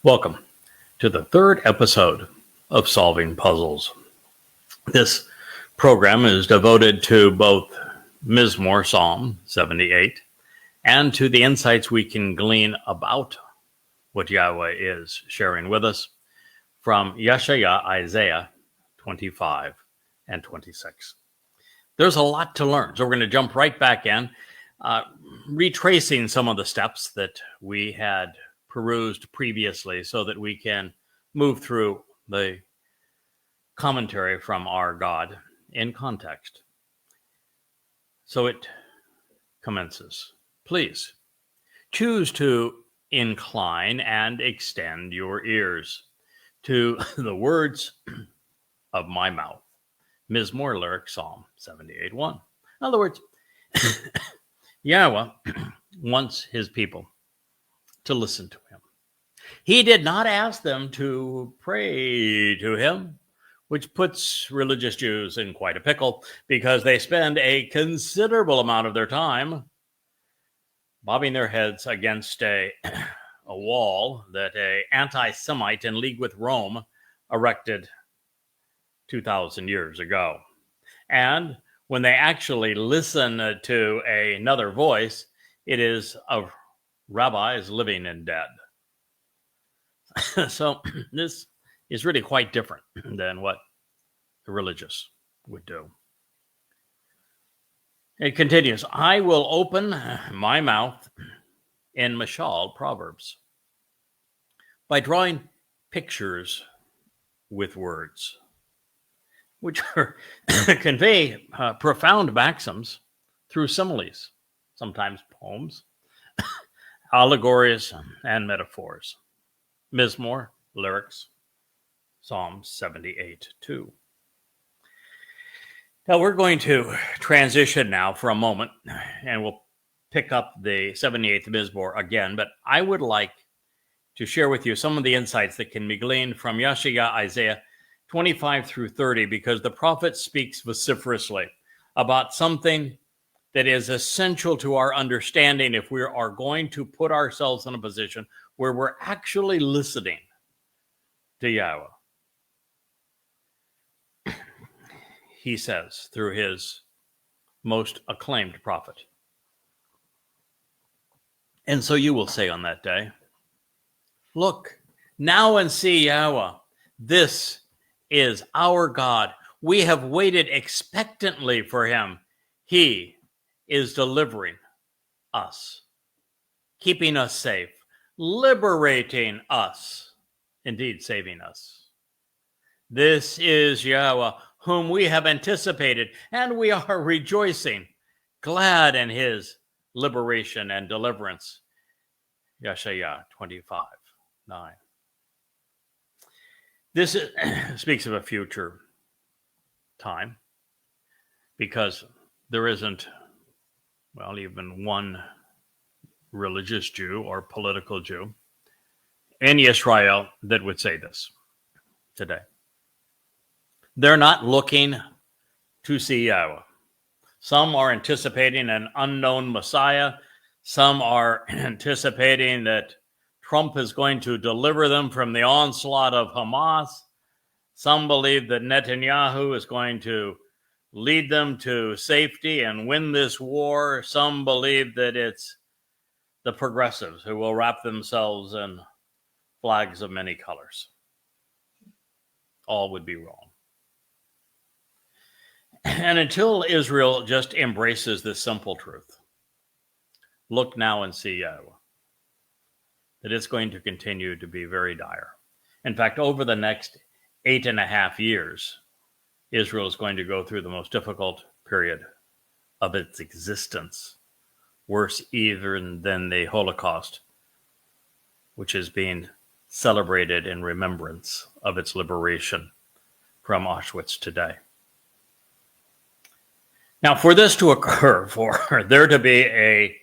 Welcome to the third episode of Solving Puzzles. This program is devoted to both Mizmor Psalm 78 and to the insights we can glean about what Yahweh is sharing with us from Yeshaya, Isaiah 25 and 26. There's a lot to learn, so we're going to jump right back in, retracing some of the steps that we had perused previously so that we can move through the commentary from our God in context. So it commences. Please choose to incline and extend your ears to the words of my mouth. Mizmor lyric Psalm 78:1. In other words, Yahweh wants his people to listen to him. He did not ask them to pray to him, which puts religious Jews in quite a pickle because they spend a considerable amount of their time bobbing their heads against a wall that an anti-Semite in league with Rome erected 2,000 years ago. And when they actually listen to another voice, it is of rabbis living and dead. So this is really quite different than what the religious would do. It continues, I will open my mouth in Mashal, Proverbs, by drawing pictures with words, which convey profound maxims through similes, sometimes poems, allegories, and metaphors. Mizmor lyrics, Psalm 78:2. Now we're going to transition now for a moment, and we'll pick up the 78th Mizmor again, but I would like to share with you some of the insights that can be gleaned from Yeshaya, Isaiah 25 through 30, because the prophet speaks vociferously about something that is essential to our understanding if we are going to put ourselves in a position where we're actually listening to Yahweh. He says through his most acclaimed prophet. And so you will say on that day, look, now and see Yahweh. This is our God. We have waited expectantly for him. He is delivering us, keeping us safe, liberating us, indeed saving us. This is Yahweh, whom we have anticipated, and we are rejoicing, glad in his liberation and deliverance. Yeshaya 25:9. This speaks of a future time, because there isn't, even one religious Jew or political Jew in Israel that would say this today. They're not looking to see Yahweh. Some are anticipating an unknown Messiah. Some are anticipating that Trump is going to deliver them from the onslaught of Hamas. Some believe that Netanyahu is going to lead them to safety and win this war. Some believe that it's the progressives who will wrap themselves in flags of many colors. All would be wrong. And until Israel just embraces this simple truth, look now and see Yahweh, that it's going to continue to be very dire. In fact, over the next 8.5 years, Israel is going to go through the most difficult period of its existence, worse even than the Holocaust, which is being celebrated in remembrance of its liberation from Auschwitz today. Now, for this to occur, for there to be a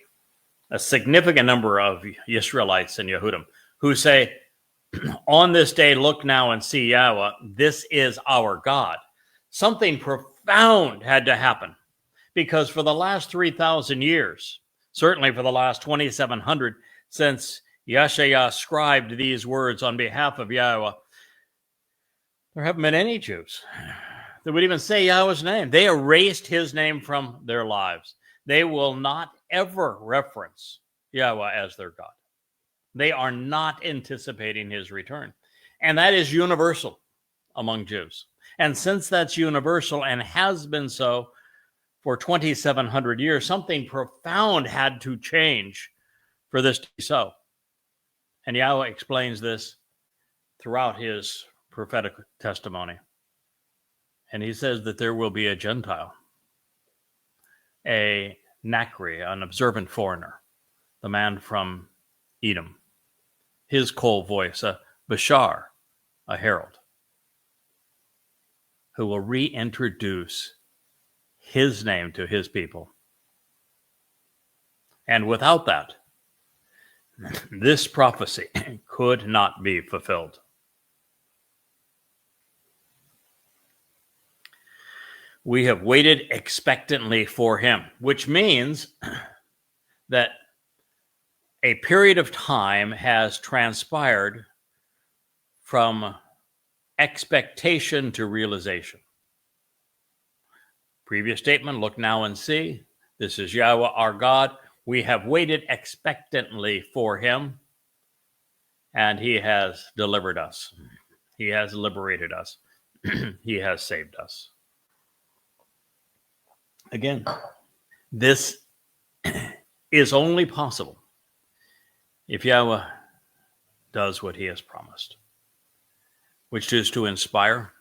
significant number of Israelites and Yehudim who say, on this day, look now and see Yahweh, this is our God, something profound had to happen, because for the last 3,000 years, certainly for the last 2,700, since Yeshayah scribed these words on behalf of Yahowah. There haven't been any Jews that would even say Yahweh's name. They erased his name from their lives. They will not ever reference Yahowah as their God. They are not anticipating his return. And that is universal among Jews. And since that's universal and has been so for 2,700 years, something profound had to change for this to be so. And Yahowah explains this throughout his prophetic testimony. And he says that there will be a Gentile, a Nakri, an observant foreigner, the man from Edom, his cold voice, a Bashar, a herald, who will reintroduce his name to his people. And without that, this prophecy could not be fulfilled. We have waited expectantly for him, which means that a period of time has transpired from expectation to realization. Previous statement, look now and see. This is Yahweh our God. We have waited expectantly for him, and he has delivered us. He has liberated us. He has saved us. Again, this is only possible if Yahweh does what he has promised, which is to inspire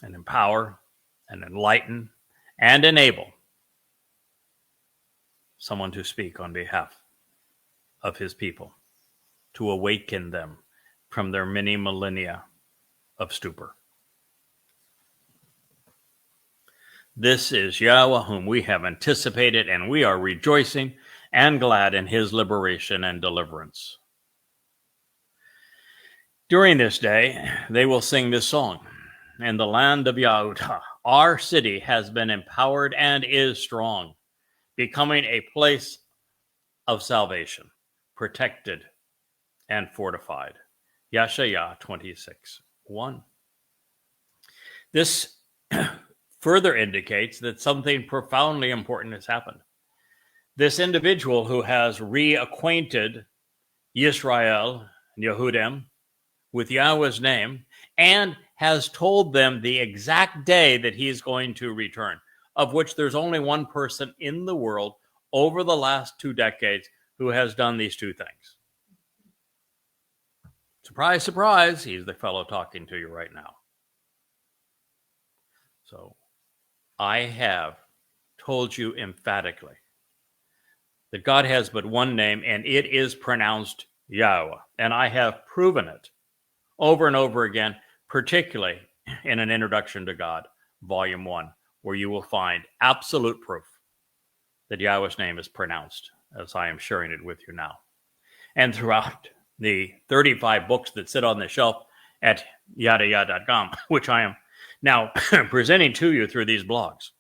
and empower and enlighten and enable someone to speak on behalf of his people, to awaken them from their many millennia of stupor. This is Yahweh whom we have anticipated, and we are rejoicing and glad in his liberation and deliverance. During this day, they will sing this song. In the land of Yahudah, our city has been empowered and is strong, becoming a place of salvation, protected and fortified. Yeshayah 26:1. This further indicates that something profoundly important has happened. This individual who has reacquainted Yisrael and Yehudim with Yahweh's name and has told them the exact day that he's going to return, of which there's only one person in the world over the last 2 decades who has done these two things. Surprise, surprise, he's the fellow talking to you right now. So I have told you emphatically that God has but one name, and it is pronounced Yahweh. And I have proven it over and over again, particularly in an Introduction to God, Volume 1, where you will find absolute proof that Yahweh's name is pronounced, as I am sharing it with you now. And throughout the 35 books that sit on the shelf at YAHOWAH.com, which I am now presenting to you through these blogs,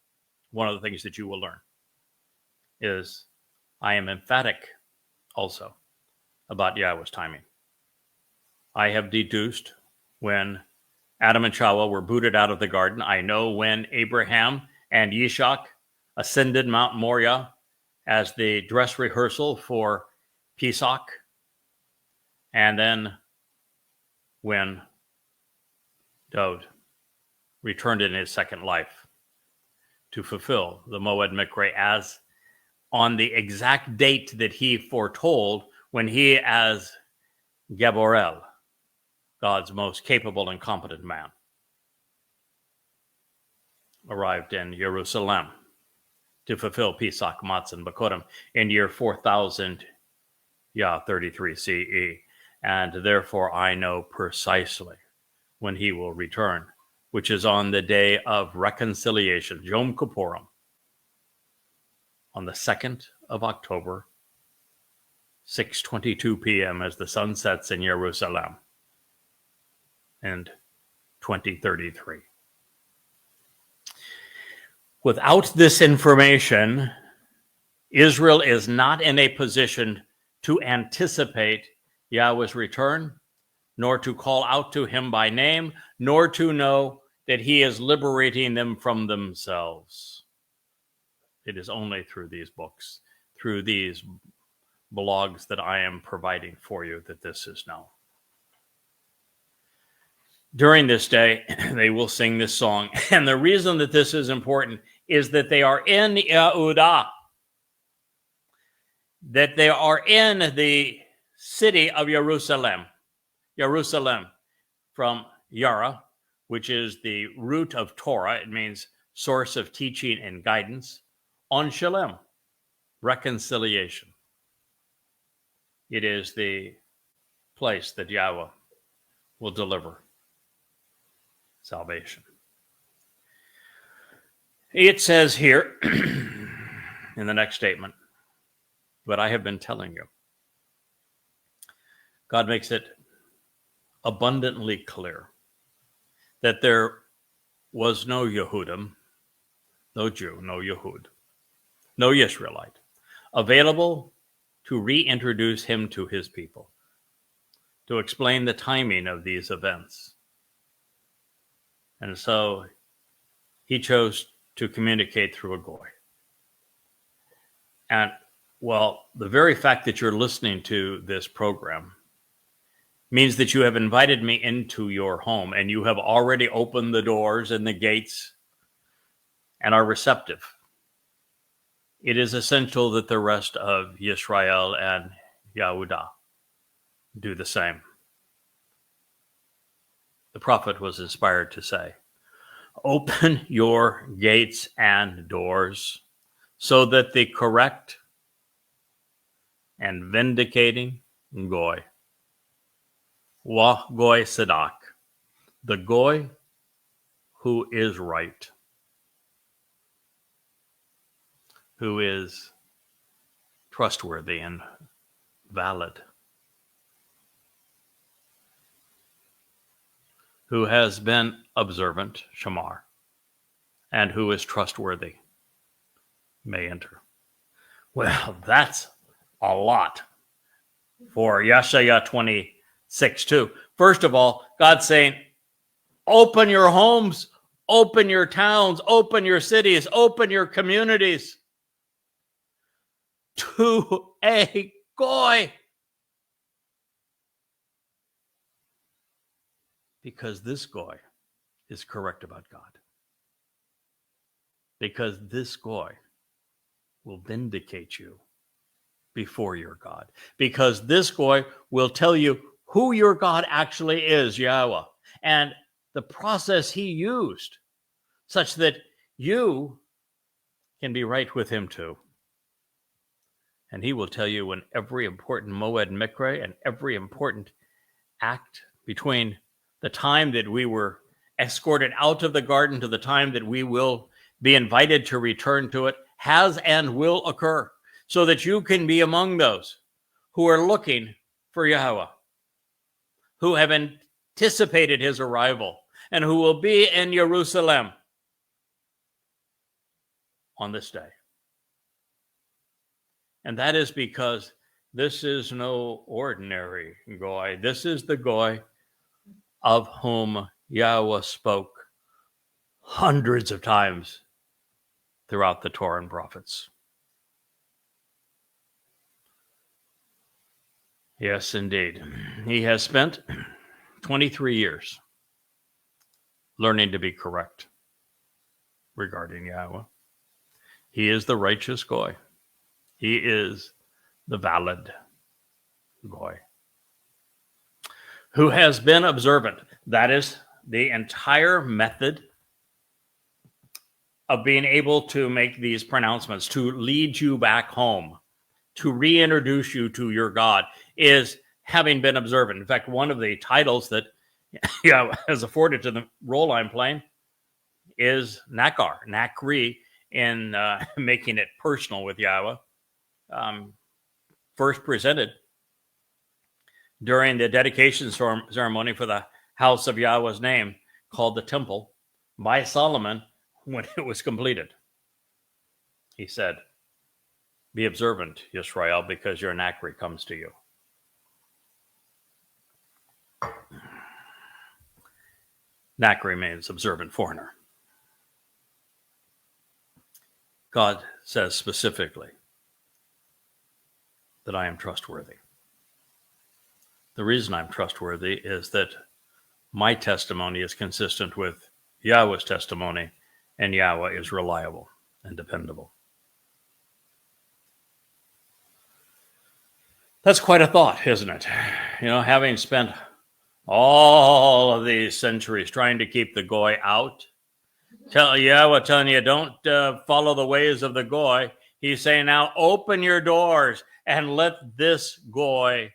one of the things that you will learn is I am emphatic also about Yahweh's timing. I have deduced when Adam and Chawah were booted out of the garden. I know when Abraham and Yishak ascended Mount Moriah as the dress rehearsal for Pesach. And then when Dowd returned in his second life to fulfill the Moed Mikre as on the exact date that he foretold when he, as Gaborel, God's most capable and competent man, arrived in Jerusalem to fulfill Pesach, Matzah, Bakorim in year 4033 CE. And therefore I know precisely when he will return, which is on the day of reconciliation, Yom Kippurim, on the 2nd of October, 6:22 p.m. as the sun sets in Jerusalem, and 2033. Without this information, Israel is not in a position to anticipate Yahweh's return, nor to call out to him by name, nor to know that he is liberating them from themselves. It is only through these books, through these blogs that I am providing for you that this is known. During this day, they will sing this song. And the reason that this is important is that they are in Yehudah, that they are in the city of Jerusalem. Jerusalem, from Yara, which is the root of Torah. It means source of teaching and guidance. On Shalem, reconciliation. It is the place that Yahweh will deliver salvation. It says here in the next statement, what I have been telling you. God makes it abundantly clear that there was no Yehudim, no Jew, no Yehud, no Israelite available to reintroduce him to his people, to explain the timing of these events. And so he chose to communicate through a goy. And, well, the very fact that you're listening to this program means that you have invited me into your home and you have already opened the doors and the gates and are receptive. It is essential that the rest of Yisrael and Yehudah do the same. The prophet was inspired to say, open your gates and doors so that the correct and vindicating goy, goy sadak, the goy who is right, who is trustworthy and valid, who has been observant, shamar, and who is trustworthy, may enter. Well, that's a lot for Yeshaya 26:2. First of all, God's saying, open your homes, open your towns, open your cities, open your communities to a goy. Because this goy is correct about God. Because this goy will vindicate you before your God. Because this goy will tell you who your God actually is, Yahweh, and the process he used such that you can be right with him too. And he will tell you when every important moed mikre and every important act between the time that we were escorted out of the garden to the time that we will be invited to return to it has and will occur, so that you can be among those who are looking for Yahweh, who have anticipated his arrival, and who will be in Jerusalem on this day. And that is because this is no ordinary goy. This is the goy of whom Yahweh spoke hundreds of times throughout the Torah and prophets. Yes, indeed. He has spent 23 years learning to be correct regarding Yahweh. He is the righteous goy. He is the valid goy who has been observant. That is the entire method of being able to make these pronouncements, to lead you back home, to reintroduce you to your God, is having been observant. In fact, one of the titles that has afforded to the role I'm playing is Nakri, in making it personal with Yahweh. First presented during the dedication ceremony for the house of Yahweh's name, called the temple, by Solomon when it was completed. He said, be observant, Yisrael, because your Nakri comes to you. Nachri means observant foreigner. God says specifically that I am trustworthy. The reason I'm trustworthy is that my testimony is consistent with Yahweh's testimony, and Yahweh is reliable and dependable. That's quite a thought, isn't it? Having spent all of these centuries trying to keep the goy out, Yahweh telling you, don't follow the ways of the goy. He's saying, now open your doors and let this goy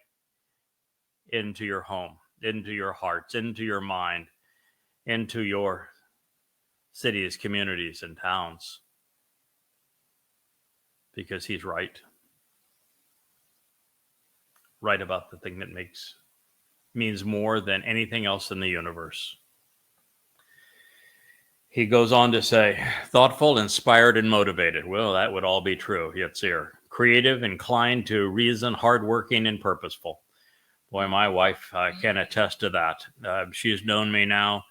into your home, into your hearts, into your mind, into your cities, communities, and towns. Because he's right. Right about the thing that means more than anything else in the universe. He goes on to say, thoughtful, inspired, and motivated. Well, that would all be true. Yitzir. Creative, inclined to reason, hardworking, and purposeful. Boy, my wife can attest to that. She's known me now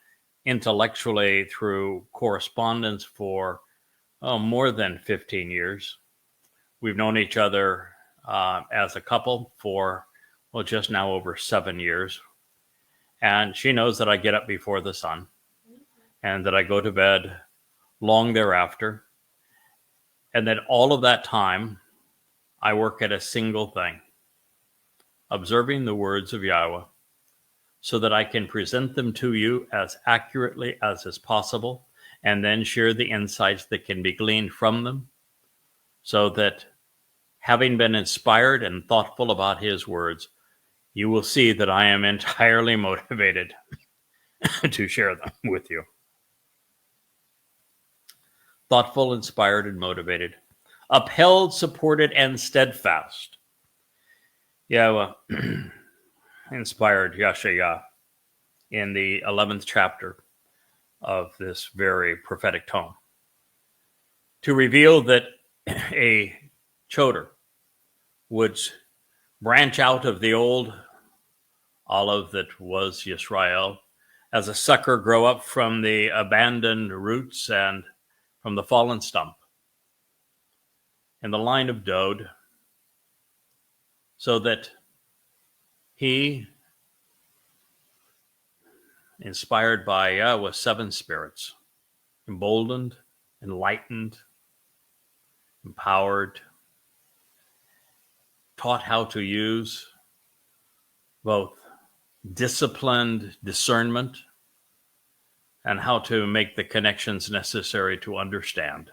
intellectually through correspondence for more than 15 years. We've known each other as a couple for, just now over 7 years. And she knows that I get up before the sun and that I go to bed long thereafter. And that all of that time, I work at a single thing, observing the words of Yahweh so that I can present them to you as accurately as is possible, and then share the insights that can be gleaned from them, so that having been inspired and thoughtful about his words, you will see that I am entirely motivated to share them with you. Thoughtful, inspired, and motivated. Upheld, supported, and steadfast. Yahweh inspired Yashayah in the 11th chapter of this very prophetic tome to reveal that a choder would branch out of the old olive that was Yisrael, as a sucker grow up from the abandoned roots and from the fallen stump in the line of Dode, so that he, inspired by Yahweh's seven spirits, emboldened, enlightened, empowered, taught how to use both disciplined discernment and how to make the connections necessary to understand.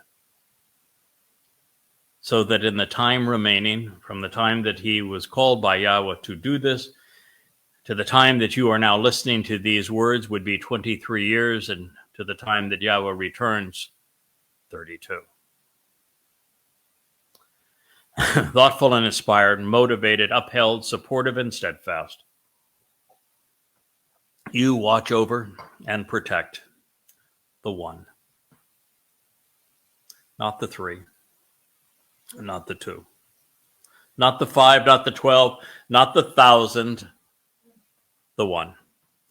So that in the time remaining, from the time that he was called by Yahweh to do this, to the time that you are now listening to these words would be 23 years, and to the time that Yahweh returns, 32. Thoughtful and inspired, motivated, upheld, supportive, and steadfast. You watch over and protect the one. Not the three, not the two, not the 5, not the 12, not the 1,000, the one.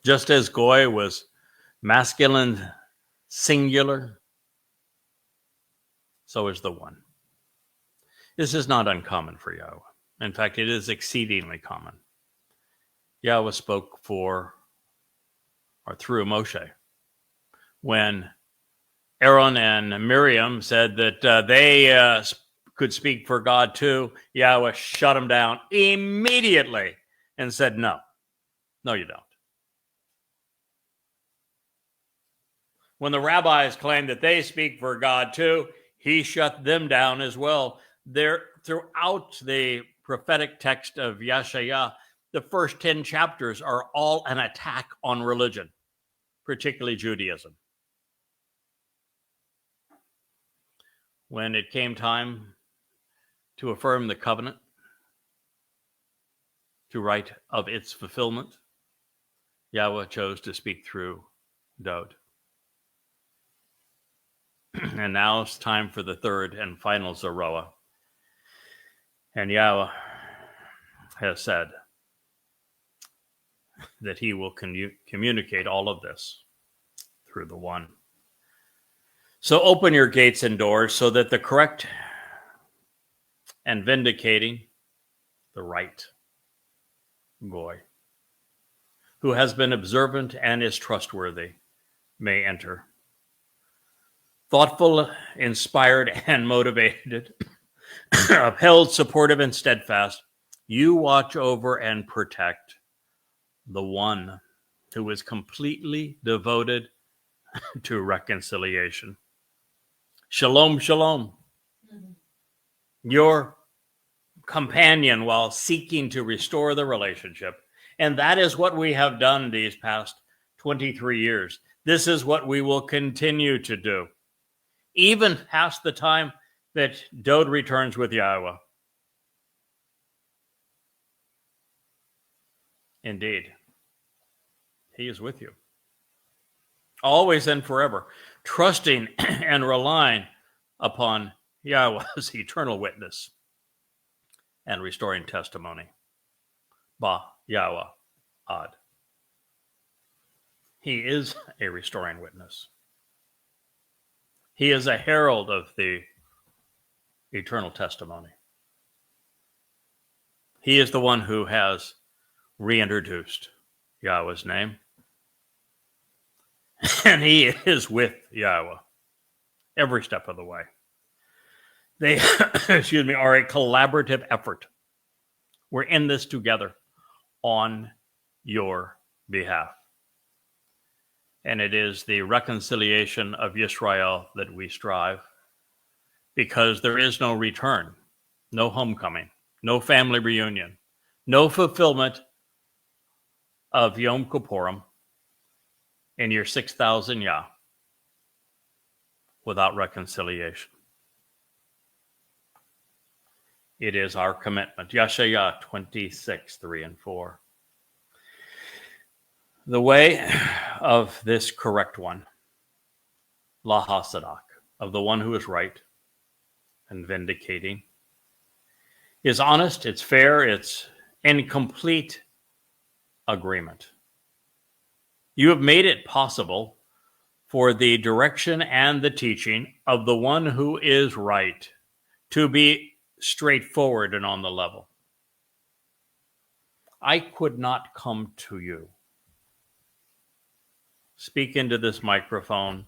Just as Goy was masculine, singular, so is the one. This is not uncommon for Yahweh. In fact, it is exceedingly common. Yahweh spoke for or through Moshe when Aaron and Miriam said that they could speak for God too. Yahweh shut them down immediately and said, no, you don't. When the rabbis claimed that they speak for God too, he shut them down as well. There, throughout the prophetic text of Yashayah, the first 10 chapters are all an attack on religion, particularly Judaism. When it came time to affirm the covenant, to write of its fulfillment, Yahweh chose to speak through Dode. And now it's time for the third and final Zeroah. And Yahweh has said that he will communicate all of this through the one. So open your gates and doors so that the correct and vindicating the right goy, who has been observant and is trustworthy, may enter. Thoughtful, inspired, and motivated, upheld, supportive, and steadfast, you watch over and protect the one who is completely devoted to reconciliation. Shalom, shalom. Your companion while seeking to restore the relationship. And that is what we have done these past 23 years. This is what we will continue to do, even past the time that Dode returns with Yahowah. Indeed, he is with you, always and forever, trusting and relying upon Yahowah's eternal witness and restoring testimony. YAHOWAH Ad. He is a restoring witness. He is a herald of the eternal testimony. He is the one who has reintroduced Yahweh's name. And he is with Yahowah every step of the way. They, are a collaborative effort. We're in this together on your behalf. And it is the reconciliation of Yisrael that we strive, because there is no return, no homecoming, no family reunion, no fulfillment of Yom Kippurim in your 6,000 Yah without reconciliation. It is our commitment. Yeshayah 26, 3 and 4. The way of this correct one, Lahasadak, of the one who is right and vindicating, is honest, it's fair, it's in complete agreement. You have made it possible for the direction and the teaching of the one who is right to be straightforward and on the level. I could not come to you, speak into this microphone,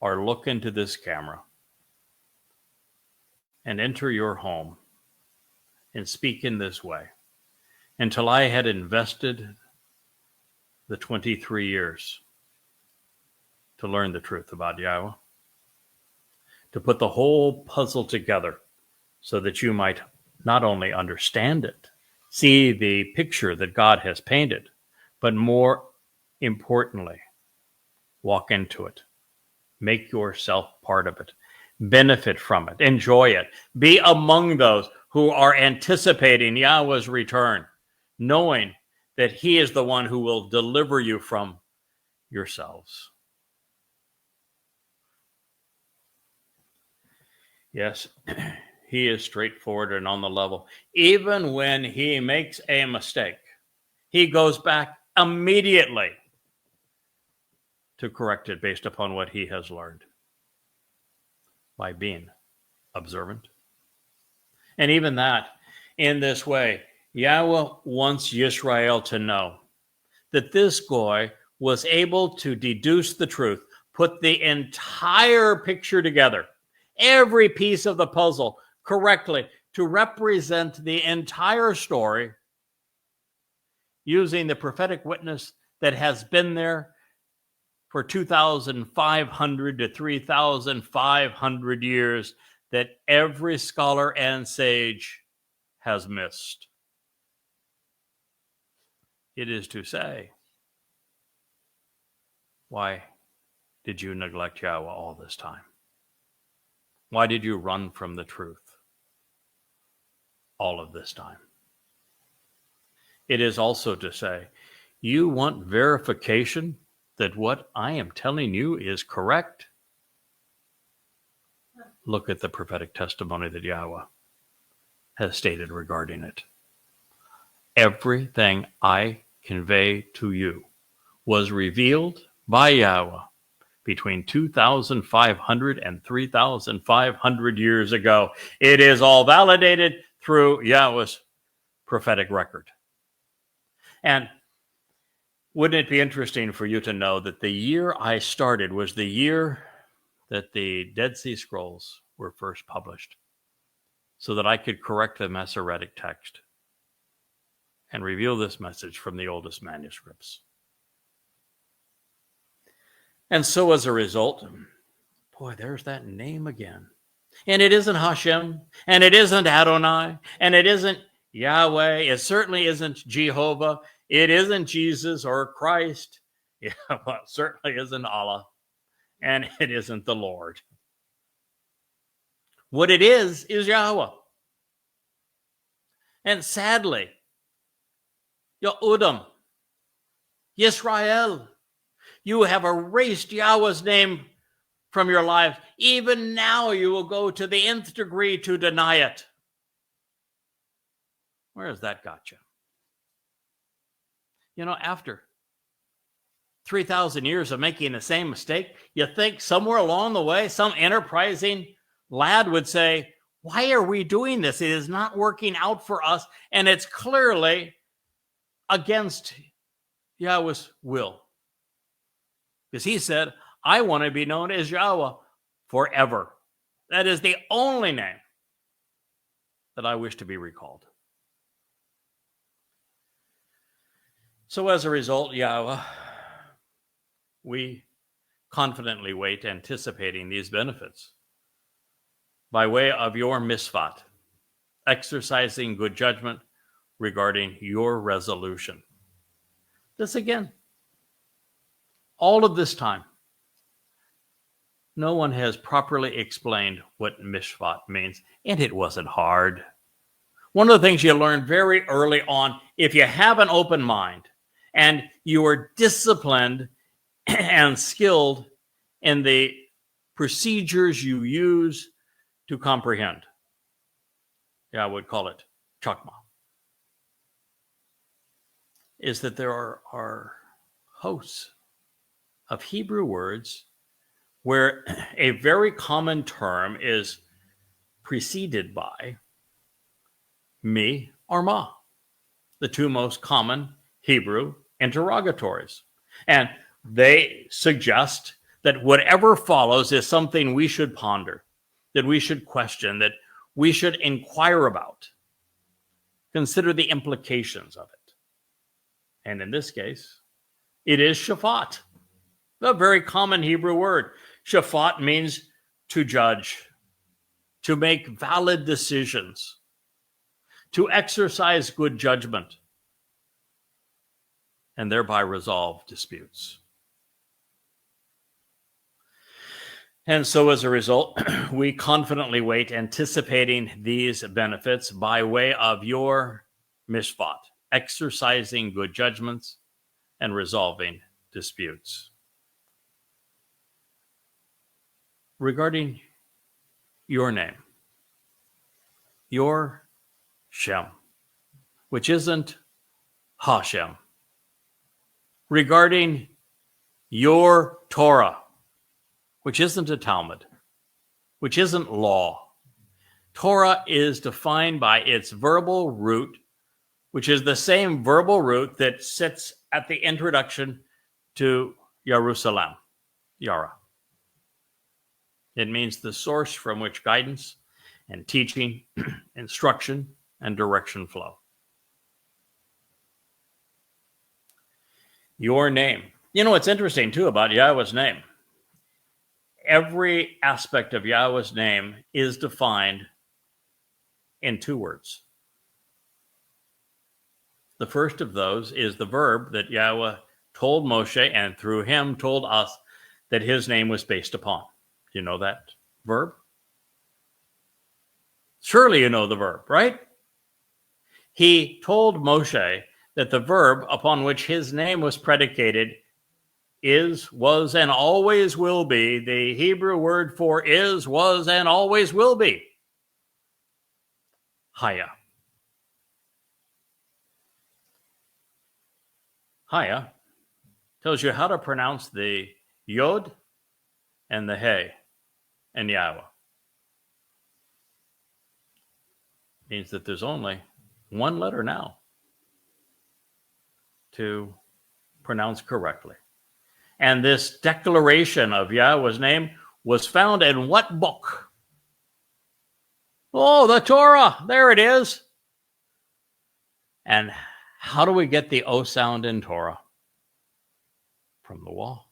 or look into this camera and enter your home and speak in this way until I had invested the 23 years to learn the truth about Yahowah, to put the whole puzzle together so that you might not only understand it, see the picture that God has painted, but more importantly, walk into it, make yourself part of it, benefit from it, enjoy it, be among those who are anticipating Yahweh's return, knowing that he is the one who will deliver you from yourselves. Yes, he is straightforward and on the level. Even when he makes a mistake, he goes back immediately to correct it based upon what he has learned by being observant. And even that, in this way, Yahowah wants Yisrael to know that this goy was able to deduce the truth, put the entire picture together, every piece of the puzzle correctly to represent the entire story, using the prophetic witness that has been there for 2,500 to 3,500 years that every scholar and sage has missed. It is to say, why did you neglect Yahowah all this time? Why did you run from the truth all of this time? It is also to say, you want verification that what I am telling you is correct? Look at the prophetic testimony that Yahowah has stated regarding it. Everything I convey to you was revealed by Yahowah between 2,500 and 3,500 years ago. It is all validated through Yahweh's prophetic record. And wouldn't it be interesting for you to know that the year I started was the year that the Dead Sea Scrolls were first published, so that I could correct the Masoretic text and reveal this message from the oldest manuscripts. And so as a result, boy, there's that name again. And it isn't Hashem, and it isn't Adonai, and it isn't Yahweh. It certainly isn't Jehovah. It isn't Jesus or Christ. Yeah, well, it certainly isn't Allah, and it isn't the Lord. What it is Yahweh. And sadly, Yehudim, Yisrael, you have erased Yahweh's name from your life. Even now you will go to the nth degree to deny it. Where has that got you? You know, after 3,000 years of making the same mistake, you think somewhere along the way, some enterprising lad would say, why are we doing this? It is not working out for us, and it's clearly against Yahweh's will. Because he said, I want to be known as Yahweh forever. That is the only name that I wish to be recalled. So as a result, Yahweh, we confidently wait, anticipating these benefits by way of your misvat, exercising good judgment regarding your resolution. This again, all of this time, no one has properly explained what mishvat means, and it wasn't hard. One of the things you learn very early on, if you have an open mind and you are disciplined and skilled in the procedures you use to comprehend, I would call it chakma, is that there are hosts of Hebrew words where a very common term is preceded by mi or ma, the two most common Hebrew interrogatories. And they suggest that whatever follows is something we should ponder, that we should question, that we should inquire about, consider the implications of it. And in this case, it is shafat, a very common Hebrew word. Shafat means to judge, to make valid decisions, to exercise good judgment, and thereby resolve disputes. And so as a result, we confidently wait, anticipating these benefits by way of your mishvat, exercising good judgments and resolving disputes. Regarding your name, your Shem, which isn't Hashem. Regarding your Torah, which isn't a Talmud, which isn't law. Torah is defined by its verbal root, which is the same verbal root that sits at the introduction to Jerusalem, Yara. It means the source from which guidance and teaching, instruction, and direction flow. Your name. You know what's interesting, too, about Yahweh's name? Every aspect of Yahweh's name is defined in two words. The first of those is the verb that Yahweh told Moshe and through him told us that his name was based upon. Do you know that verb? Surely you know the verb, right? He told Moshe that the verb upon which his name was predicated is, was, and always will be. The Hebrew word for is, was, and always will be. Haya. Haya tells you how to pronounce the yod and the Hey and Yahowah. Means that there's only one letter now to pronounce correctly. And this declaration of Yahweh's name was found in what book? Oh, the Torah. There it is. And how do we get the O sound in Torah? From the wall.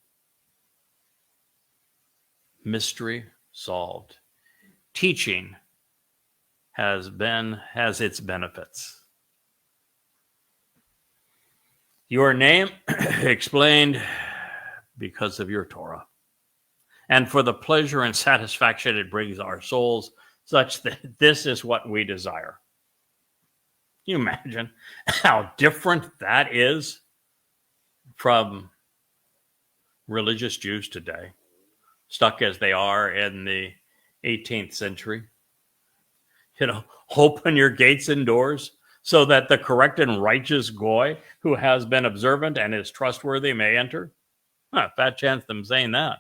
Mystery solved. Teaching has its benefits. Your name explained because of your Torah, and for the pleasure and satisfaction it brings our souls, such that this is what we desire. Can you imagine how different that is from religious Jews today, stuck as they are in the 18th century? Open your gates and doors so that the correct and righteous goy who has been observant and is trustworthy may enter. Fat chance them saying that.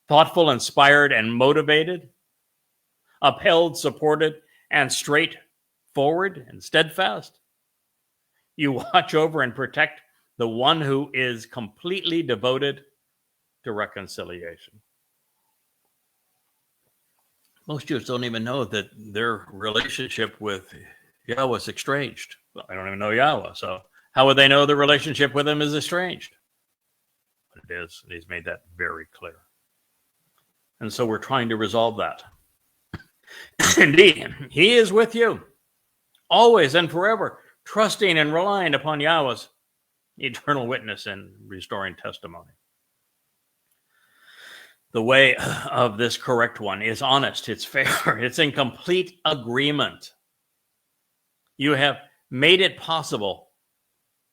Thoughtful, inspired, and motivated, upheld, supported, and straightforward and steadfast. You watch over and protect the one who is completely devoted to reconciliation. Most Jews don't even know that their relationship with Yahweh is estranged. Well, I don't even know Yahweh, so how would they know the relationship with him is estranged? But it is, and he's made that very clear. And so we're trying to resolve that. Indeed, he is with you, always and forever, trusting and relying upon Yahweh's eternal witness and restoring testimony. The way of this correct one is honest, it's fair, it's in complete agreement. You have made it possible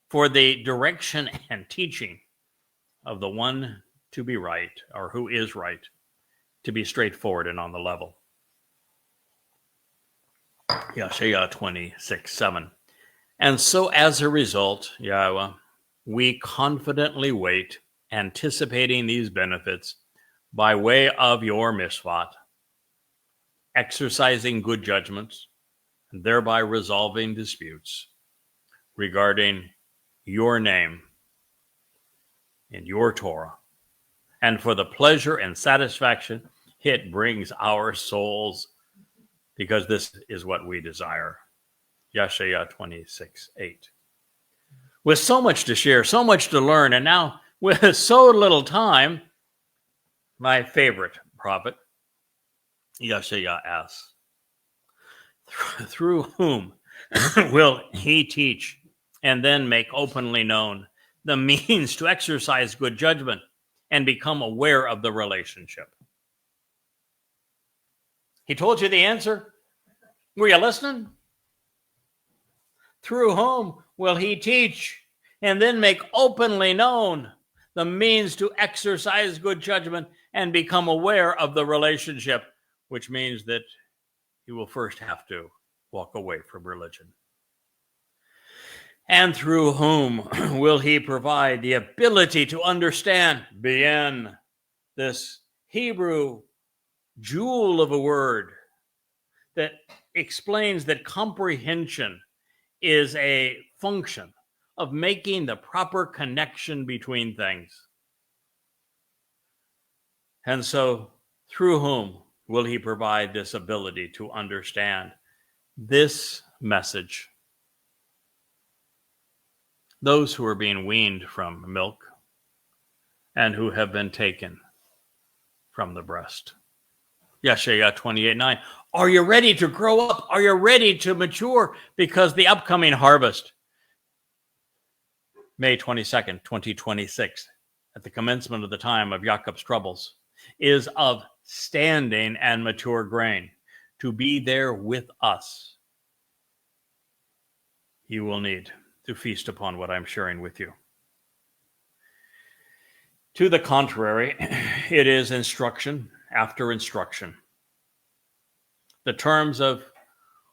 for the direction and teaching of the one to be right, or who is right, to be straightforward and on the level. Yahowah 26:7. And so as a result, Yahweh, we confidently wait, anticipating these benefits by way of your mishpat, exercising good judgments, and thereby resolving disputes regarding your name in your Torah. And for the pleasure and satisfaction it brings our souls, because this is what we desire. Yahowah 26:8. With so much to share, so much to learn, and now with so little time, my favorite prophet, Yahowah asks, through whom will he teach and then make openly known the means to exercise good judgment and become aware of the relationship? He told you the answer. Were you listening? Through whom will he teach and then make openly known the means to exercise good judgment and become aware of the relationship, which means that you will first have to walk away from religion. And through whom will he provide the ability to understand bien, this Hebrew jewel of a word that explains that comprehension is a function of making the proper connection between things. And so, through whom will he provide this ability to understand this message? Those who are being weaned from milk and who have been taken from the breast. Yahowah 28:9. Are you ready to grow up? Are you ready to mature? Because the upcoming harvest, May 22nd, 2026, at the commencement of the time of Jacob's troubles, is of standing and mature grain. To be there with us, you will need to feast upon what I'm sharing with you. To the contrary, it is instruction after instruction. The terms of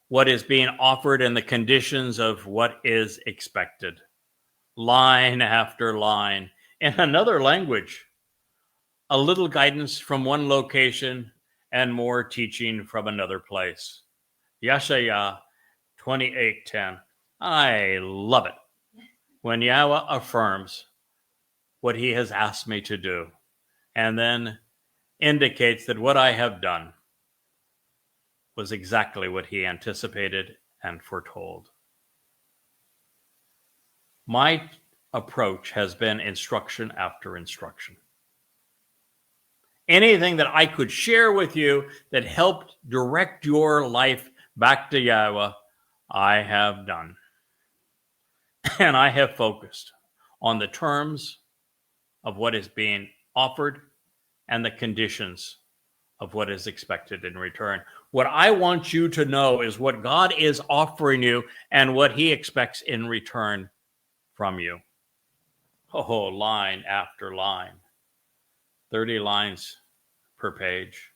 what is being offered and the conditions of what is expected. Line after line. In another language, a little guidance from one location and more teaching from another place. Yeshaya 28:10. I love it when Yahweh affirms what he has asked me to do and then indicates that what I have done was exactly what he anticipated and foretold. My approach has been instruction after instruction. Anything that I could share with you that helped direct your life back to Yahweh, I have done. And I have focused on the terms of what is being offered and the conditions of what is expected in return. What I want you to know is what God is offering you and what he expects in return from you. Oh, line after line. 30 lines per page.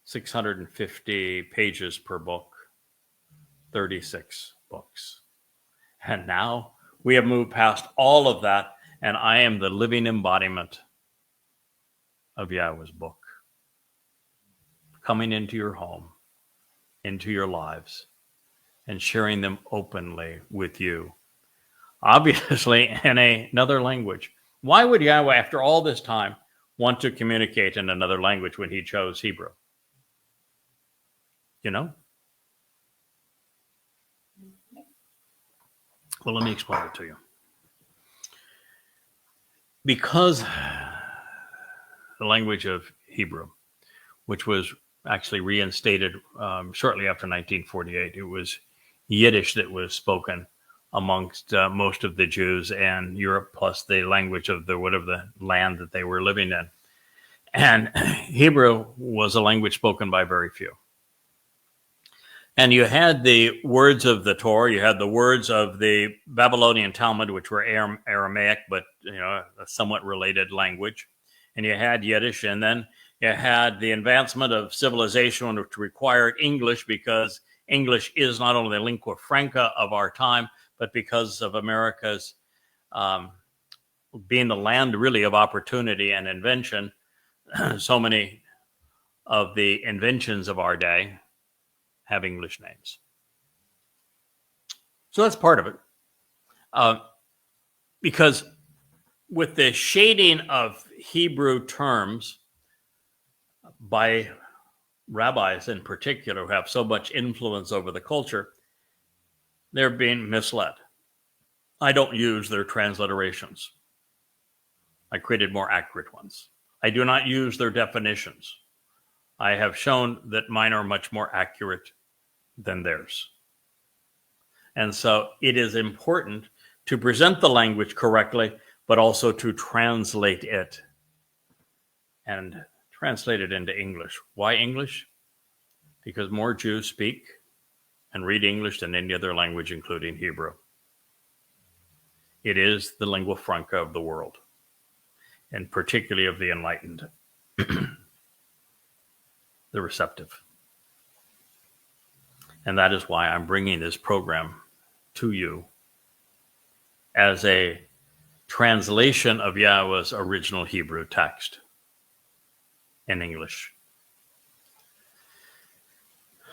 650 pages per book. 36 books. And now we have moved past all of that, and I am the living embodiment of Yahweh's book, coming into your home, into your lives, and sharing them openly with you. Obviously, in another language. Why would Yahweh, after all this time, want to communicate in another language when he chose Hebrew? You know? Well, let me explain it to you. Because the language of Hebrew, which was actually reinstated shortly after 1948, it was Yiddish that was spoken amongst most of the Jews and Europe, plus the language of the land that they were living in. And Hebrew was a language spoken by very few. And you had the words of the Torah, you had the words of the Babylonian Talmud, which were Aramaic, but a somewhat related language. And you had Yiddish, and then you had the advancement of civilization, which required English, because English is not only the lingua franca of our time, but because of America's being the land really of opportunity and invention, so many of the inventions of our day have English names. So that's part of it. Because with the shading of Hebrew terms by rabbis in particular who have so much influence over the culture, they're being misled. I don't use their transliterations. I created more accurate ones. I do not use their definitions. I have shown that mine are much more accurate than theirs. And so it is important to present the language correctly, but also to translate it and translate it into English. Why English? Because more Jews speak and read English than any other language, including Hebrew. It is the lingua franca of the world, and particularly of the enlightened, the receptive. And that is why I'm bringing this program to you as a translation of Yahweh's original Hebrew text in English.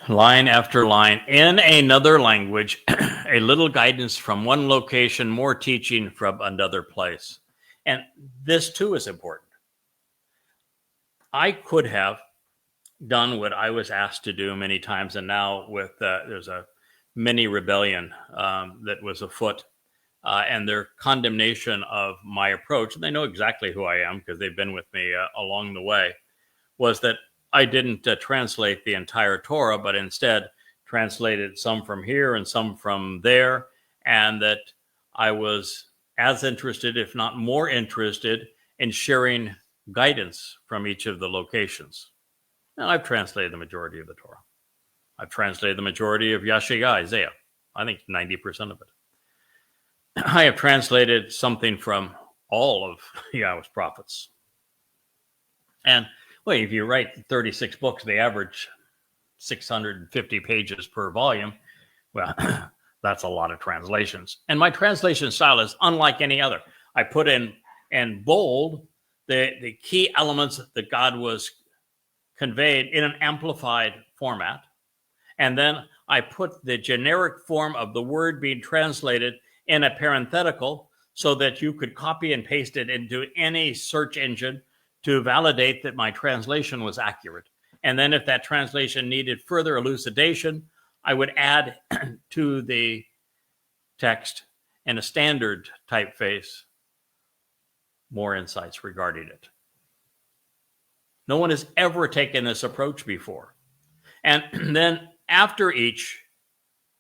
Line after line, in another language, a little guidance from one location, more teaching from another place. And this too is important. I could have done what I was asked to do many times, and now with there's a mini rebellion that was afoot, and their condemnation of my approach, and they know exactly who I am because they've been with me along the way, was that I didn't translate the entire Torah, but instead translated some from here and some from there, and that I was as interested, if not more interested, in sharing guidance from each of the locations. Now, I've translated the majority of the Torah. I've translated the majority of Yeshaya, Isaiah. I think 90% of it. I have translated something from all of Yahweh's prophets. And, well, if you write 36 books, they average 650 pages per volume. Well, that's a lot of translations. And my translation style is unlike any other. I put in bold the key elements that God was conveyed in an amplified format. And then I put the generic form of the word being translated in a parenthetical so that you could copy and paste it into any search engine to validate that my translation was accurate. And then if that translation needed further elucidation, I would add to the text in a standard typeface more insights regarding it. No one has ever taken this approach before. And then after each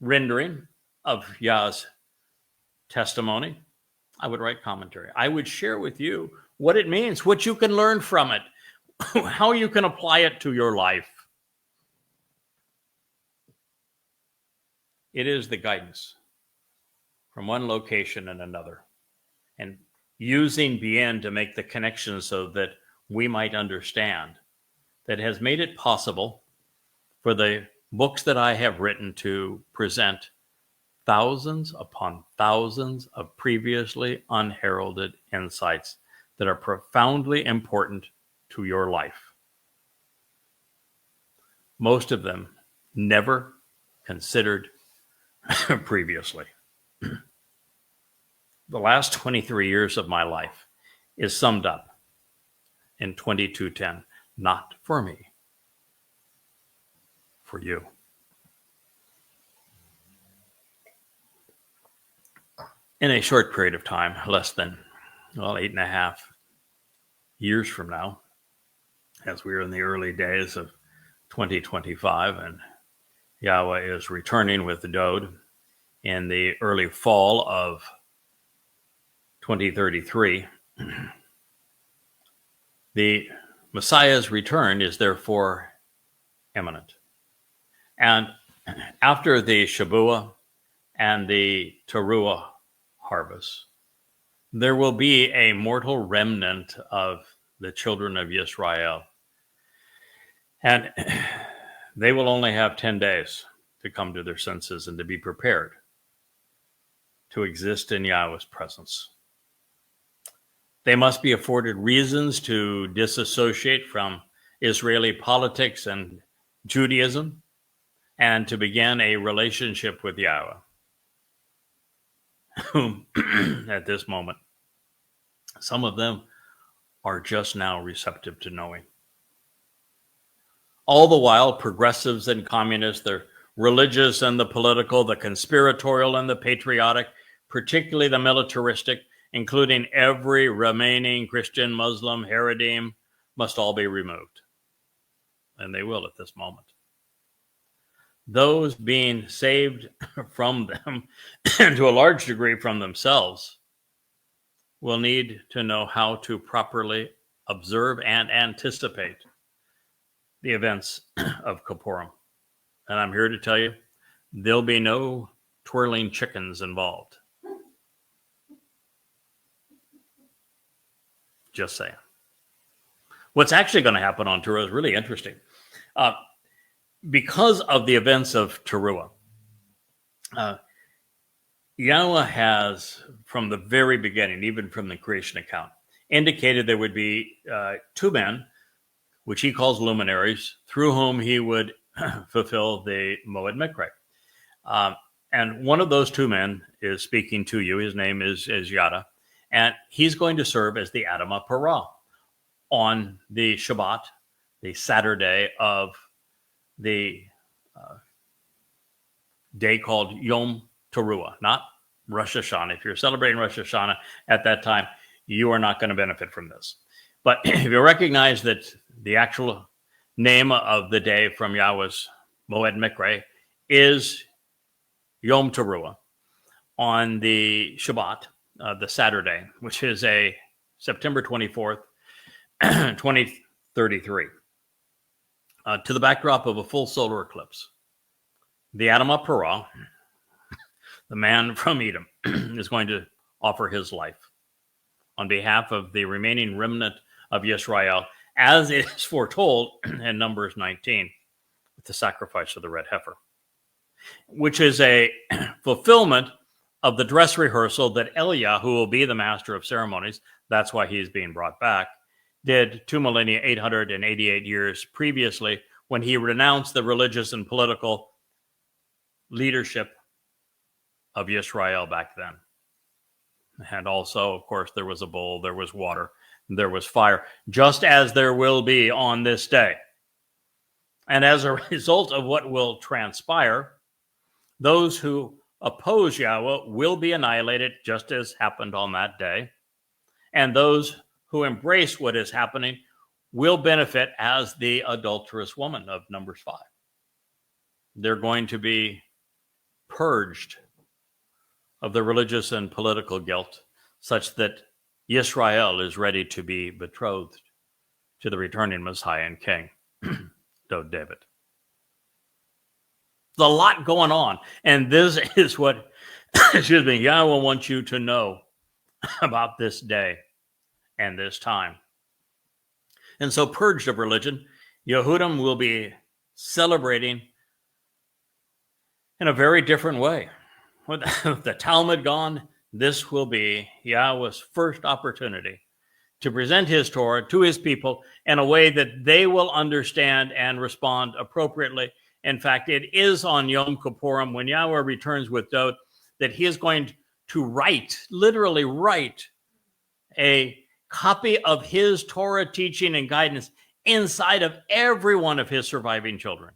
rendering of Yah's testimony, I would write commentary. I would share with you what it means, what you can learn from it, how you can apply it to your life. It is the guidance from one location and another, and using BN to make the connections so that we might understand, that has made it possible for the books that I have written to present thousands upon thousands of previously unheralded insights that are profoundly important to your life. Most of them never considered previously. The last 23 years of my life is summed up in 22:10. Not for me, for you. In a short period of time, less than 8.5 years from now, as we are in the early days of 2025, and Yahweh is returning with the Dode in the early fall of 2033, the Messiah's return is therefore imminent. And after the Shabuah and the Towrah harvest, there will be a mortal remnant of the children of Israel. And they will only have 10 days to come to their senses and to be prepared to exist in Yahweh's presence. They must be afforded reasons to disassociate from Israeli politics and Judaism and to begin a relationship with Yahweh, whom at this moment, some of them are just now receptive to knowing. All the while, progressives and communists, the religious and the political, the conspiratorial and the patriotic, particularly the militaristic, including every remaining Christian, Muslim, Haredim, must all be removed. And they will at this moment. Those being saved from them, and to a large degree from themselves, will need to know how to properly observe and anticipate the events of Kippurim. And I'm here to tell you, there'll be no twirling chickens involved. Just saying. What's actually going to happen on Towrah is really interesting. Because of the events of Towrah, Yahweh has, from the very beginning, even from the creation account, indicated there would be two men, which he calls luminaries, through whom he would fulfill the Moed Mikra. And one of those two men is speaking to you. His name is Yada. And he's going to serve as the Adamah Parah on the Shabat, the Saturday of the day called Yom Teruah, not Rosh Hashanah. If you're celebrating Rosh Hashanah at that time, you are not going to benefit from this. But if you recognize that the actual name of the day from Yahweh's Moed Mikra is Yom Teruah on the Shabbat, the Saturday, which is a September 24th, 2033, to the backdrop of a full solar eclipse. The Adamah Parah, the man from Edom, is going to offer his life on behalf of the remaining remnant of Yisrael, as it is foretold in Numbers 19, with the sacrifice of the red heifer, which is a fulfillment of the dress rehearsal that Eliah, who will be the master of ceremonies, that's why he's being brought back, did 2 millennia, 888 years previously, when he renounced the religious and political leadership of Israel back then. And also, of course, there was a bowl, there was water, there was fire, just as there will be on this day. And as a result of what will transpire, those who oppose Yahweh will be annihilated, just as happened on that day. And those who embrace what is happening will benefit as the adulterous woman of Numbers 5. They're going to be purged of the religious and political guilt, such that Israel is ready to be betrothed to the returning Messiah and King, David. There's a lot going on, and this is what, Yahweh wants you to know about this day and this time. And so, purged of religion, Yehudim will be celebrating in a very different way. With the Talmud gone, this will be Yahweh's first opportunity to present his Torah to his people in a way that they will understand and respond appropriately. In fact, it is on Yom Kippurim, when Yahweh returns with Dod, that he is going to write, literally write, a copy of his Torah teaching and guidance inside of every one of his surviving children.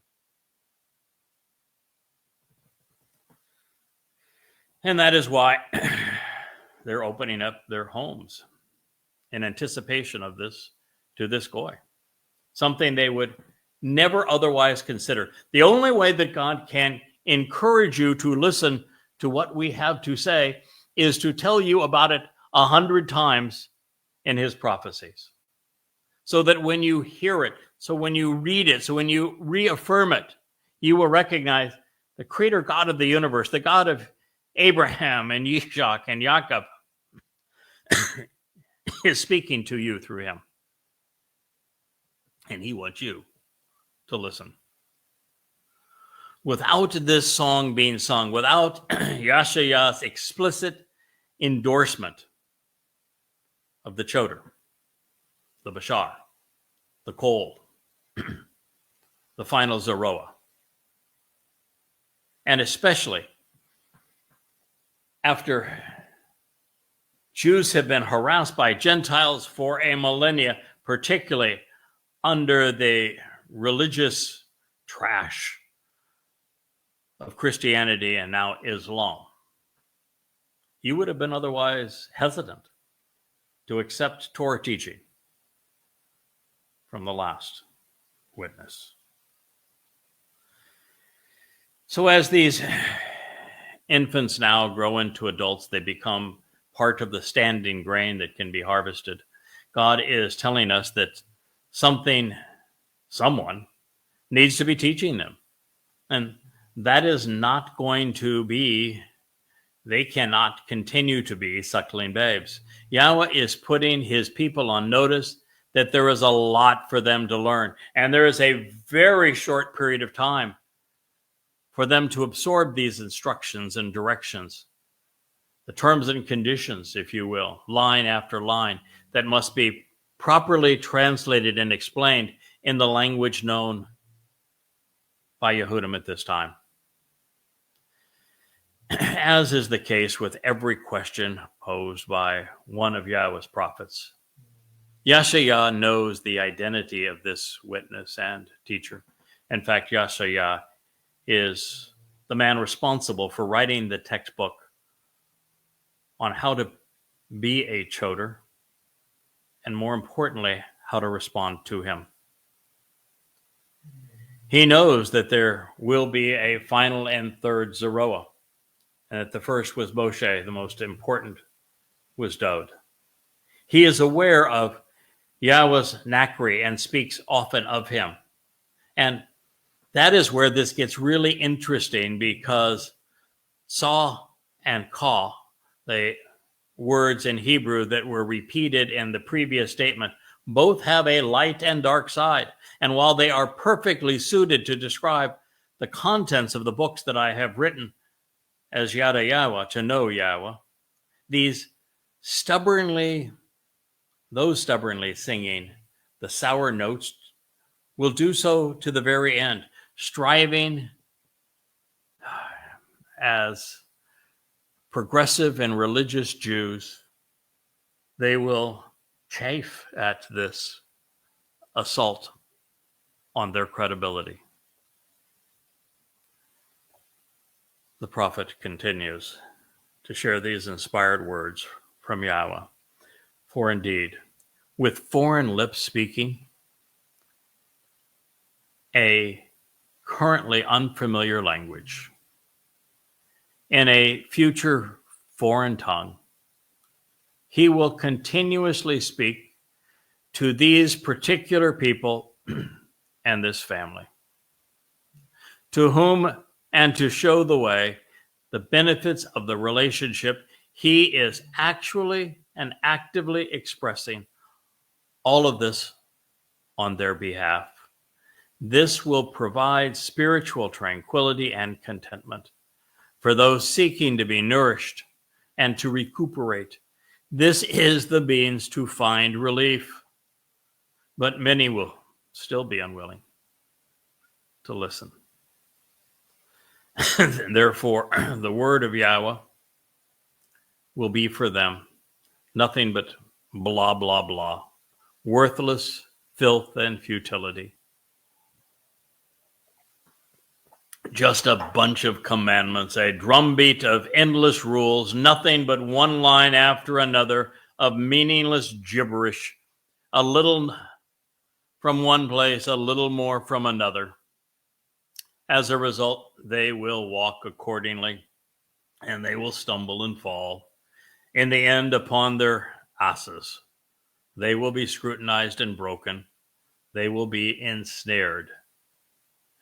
And that is why they're opening up their homes in anticipation of this to this goy, something they would never otherwise consider. The only way that God can encourage you to listen to what we have to say is to tell you about it 100 times in his prophecies, so that when you hear it, so when you read it, so when you reaffirm it, you will recognize the creator God of the universe, the God of Abraham and Ishak and Jacob, is speaking to you through him. And he wants you to listen. Without this song being sung, without Yahowah's explicit endorsement of the Choder, the Bashar, the Kol, the final Zeroah, and especially after Jews have been harassed by Gentiles for a millennia, particularly under the religious trash of Christianity and now Islam, you would have been otherwise hesitant to accept Torah teaching from the last witness. So as these infants now grow into adults, they become part of the standing grain that can be harvested. God is telling us that someone needs to be teaching them. And that is not going to be, they cannot continue to be suckling babes. Yahweh is putting his people on notice that there is a lot for them to learn. And there is a very short period of time for them to absorb these instructions and directions, the terms and conditions, if you will, line after line, that must be properly translated and explained in the language known by Yehudim at this time. As is the case with every question posed by one of Yahweh's prophets, Yahowah knows the identity of this witness and teacher. In fact, Yahowah is the man responsible for writing the textbook on how to be a choder, and more importantly, how to respond to him. He knows that there will be a final and third Zeroah, and that the first was Moshe, the most important was Dod. He is aware of Yahweh's Nakri and speaks often of him. And that is where this gets really interesting, because Saw and Ka, the words in Hebrew that were repeated in the previous statement, both have a light and dark side. And while they are perfectly suited to describe the contents of the books that I have written as Yada Yahowah, to know Yahweh, those stubbornly singing the sour notes will do so to the very end, striving as progressive and religious Jews. They will chafe at this assault on their credibility. The prophet continues to share these inspired words from Yahweh. For indeed, with foreign lips speaking, a currently unfamiliar language, in a future foreign tongue, he will continuously speak to these particular people and this family, to whom and to show the way, the benefits of the relationship, he is actually and actively expressing all of this on their behalf. This will provide spiritual tranquility and contentment for those seeking to be nourished and to recuperate. This is the means to find relief. But many will still be unwilling to listen. Therefore, the word of Yahweh will be for them nothing but blah, blah, blah, worthless filth and futility. Just a bunch of commandments, a drumbeat of endless rules, nothing but one line after another of meaningless gibberish, a little from one place, a little more from another. As a result, they will walk accordingly, and they will stumble and fall. In the end, upon their asses, they will be scrutinized and broken. They will be ensnared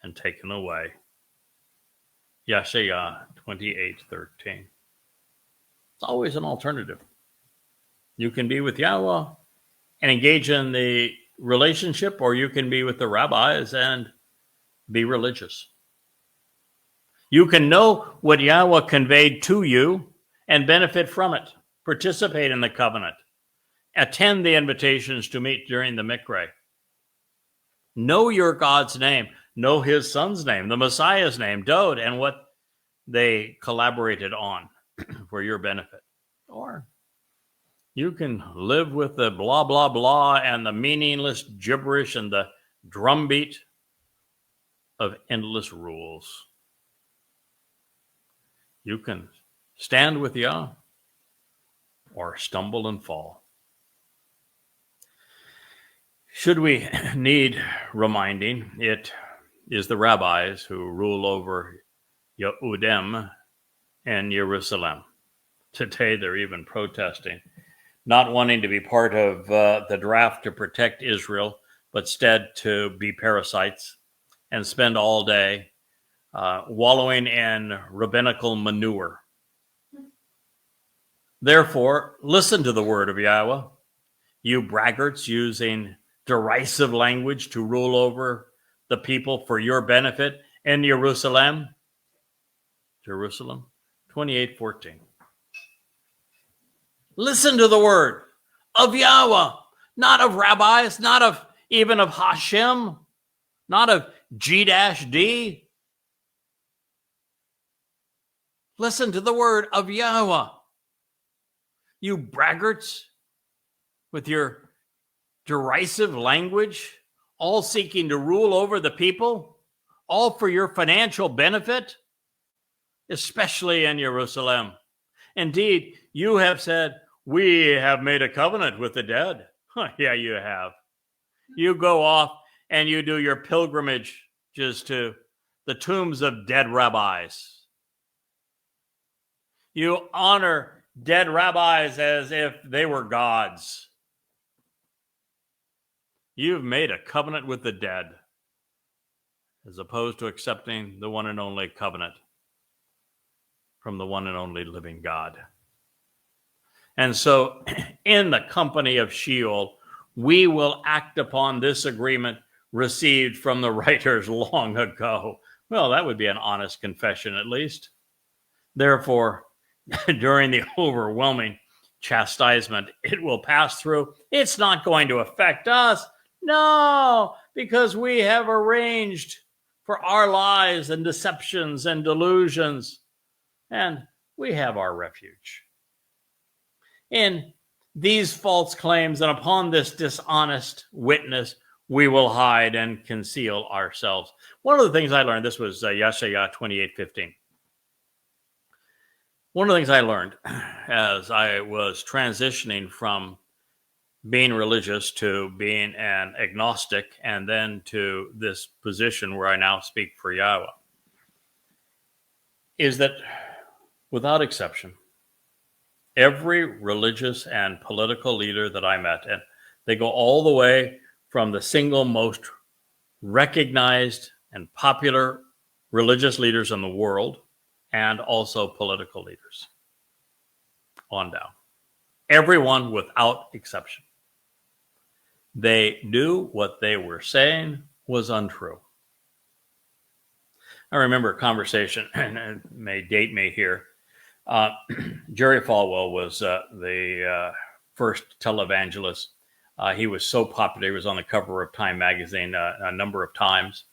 and taken away. Yeshayah 28:13. It's always an alternative. You can be with Yahweh and engage in the relationship, or you can be with the rabbis and be religious. You can know what Yahweh conveyed to you and benefit from it. Participate in the covenant. Attend the invitations to meet during the Mikra. Know your God's name. Know his son's name, the Messiah's name, Dod, and what they collaborated on for your benefit. Or you can live with the blah, blah, blah and the meaningless gibberish and the drumbeat of endless rules. You can stand with Yah or stumble and fall. Should we need reminding, it is the rabbis who rule over Yehudim and Jerusalem. Today they're even protesting, not wanting to be part of the draft to protect Israel, but instead to be parasites and spend all day wallowing in rabbinical manure. Therefore, listen to the word of Yahweh, you braggarts using derisive language to rule over the people for your benefit in Jerusalem. Jerusalem 28:14. Listen to the word of Yahweh, not of rabbis, not of even of Hashem, not of G-D. Listen to the word of Yahweh. You braggarts with your derisive language, all seeking to rule over the people, all for your financial benefit, especially in Jerusalem. Indeed, you have said, we have made a covenant with the dead. Yeah, you have. You go off and you do your pilgrimage just to the tombs of dead rabbis. You honor dead rabbis as if they were gods. You've made a covenant with the dead, as opposed to accepting the one and only covenant from the one and only living God. And so, in the company of Sheol, we will act upon this agreement received from the writers long ago. Well, that would be an honest confession, at least. Therefore, during the overwhelming chastisement it will pass through, it's not going to affect us. No, because we have arranged for our lies and deceptions and delusions, and we have our refuge in these false claims, and upon this dishonest witness, we will hide and conceal ourselves. One of the things I learned, this was Yeshaya 28:15. One of the things I learned as I was transitioning from being religious to being an agnostic, and then to this position where I now speak for Yahweh, is that without exception, every religious and political leader that I met, and they go all the way from the single most recognized and popular religious leaders in the world, and also political leaders, on down. Everyone without exception. They knew what they were saying was untrue. I remember a conversation, and it may date me here. Jerry Falwell was the first televangelist. He was so popular. He was on the cover of Time magazine a number of times.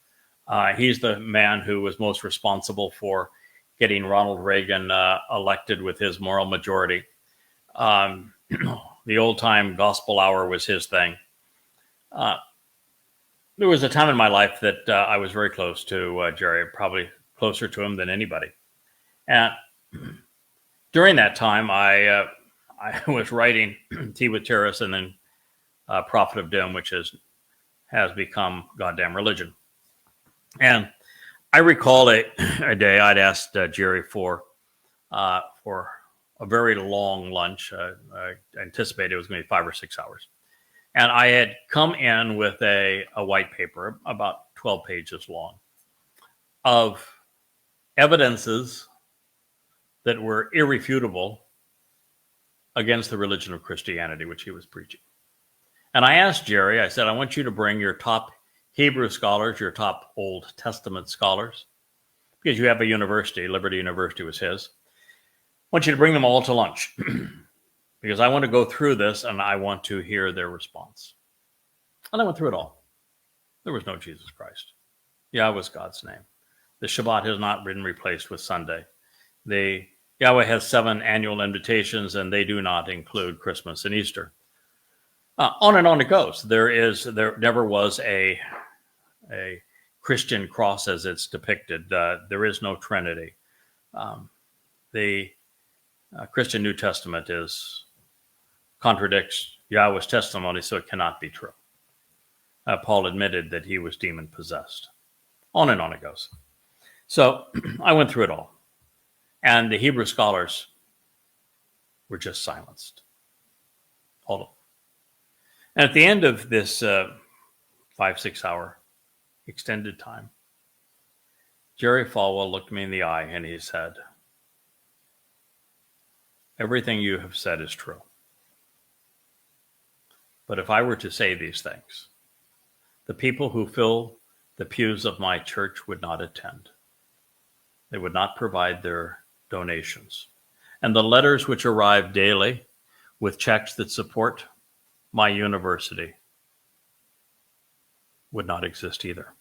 He's the man who was most responsible for getting Ronald Reagan elected with his moral majority. The old time gospel hour was his thing. There was a time in my life that I was very close to Jerry, probably closer to him than anybody. And during that time, I was writing Tea with Terrorists, and then Prophet of Doom, which has become Goddamn Religion. And I recall a day I'd asked Jerry for a very long lunch. I anticipated it was going to be 5 or 6 hours. And I had come in with a white paper, about 12 pages long, of evidences that were irrefutable against the religion of Christianity, which he was preaching. And I asked Jerry, I said, I want you to bring your top Hebrew scholars, your top Old Testament scholars, because you have a university, Liberty University was his. I want you to bring them all to lunch. Because I want to go through this and I want to hear their response. And I went through it all. There was no Jesus Christ. Yahweh was God's name. The Shabbat has not been replaced with Sunday. Yahweh has 7 annual invitations, and they do not include Christmas and Easter. On and on it goes. There never was a Christian cross as it's depicted. There is no Trinity. The Christian New Testament contradicts Yahweh's testimony, so it cannot be true. Paul admitted that he was demon possessed. On and on it goes. So I went through it all. And the Hebrew scholars were just silenced. All of them. And at the end of this 5-6 hour extended time, Jerry Falwell looked me in the eye and he said, everything you have said is true. But if I were to say these things, the people who fill the pews of my church would not attend. They would not provide their donations. And the letters which arrive daily with checks that support my university would not exist either.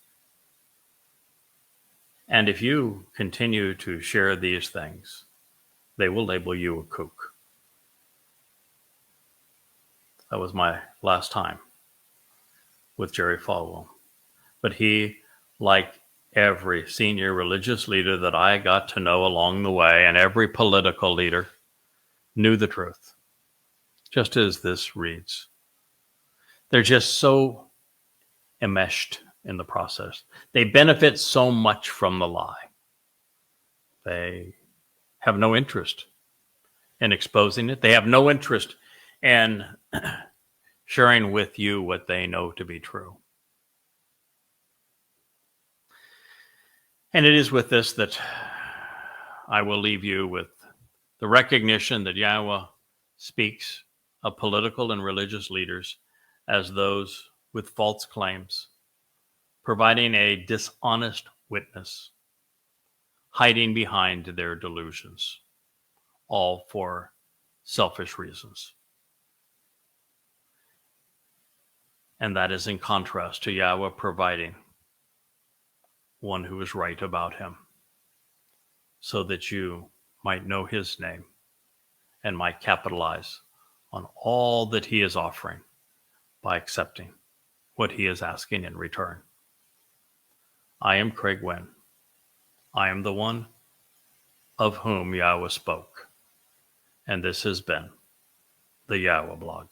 And if you continue to share these things, they will label you a kook. That was my last time with Jerry Falwell. But he, like every senior religious leader that I got to know along the way, and every political leader, knew the truth, just as this reads. They're just so enmeshed in the process. They benefit so much from the lie. They have no interest in exposing it. They have no interest in sharing with you what they know to be true. And it is with this that I will leave you with the recognition that Yahweh speaks of political and religious leaders as those with false claims, providing a dishonest witness, hiding behind their delusions, all for selfish reasons. And that is in contrast to Yahweh providing one who is right about him, so that you might know his name and might capitalize on all that he is offering by accepting what he is asking in return. I am Craig Winn. I am the one of whom Yahweh spoke. And this has been the YAHOWAH blog.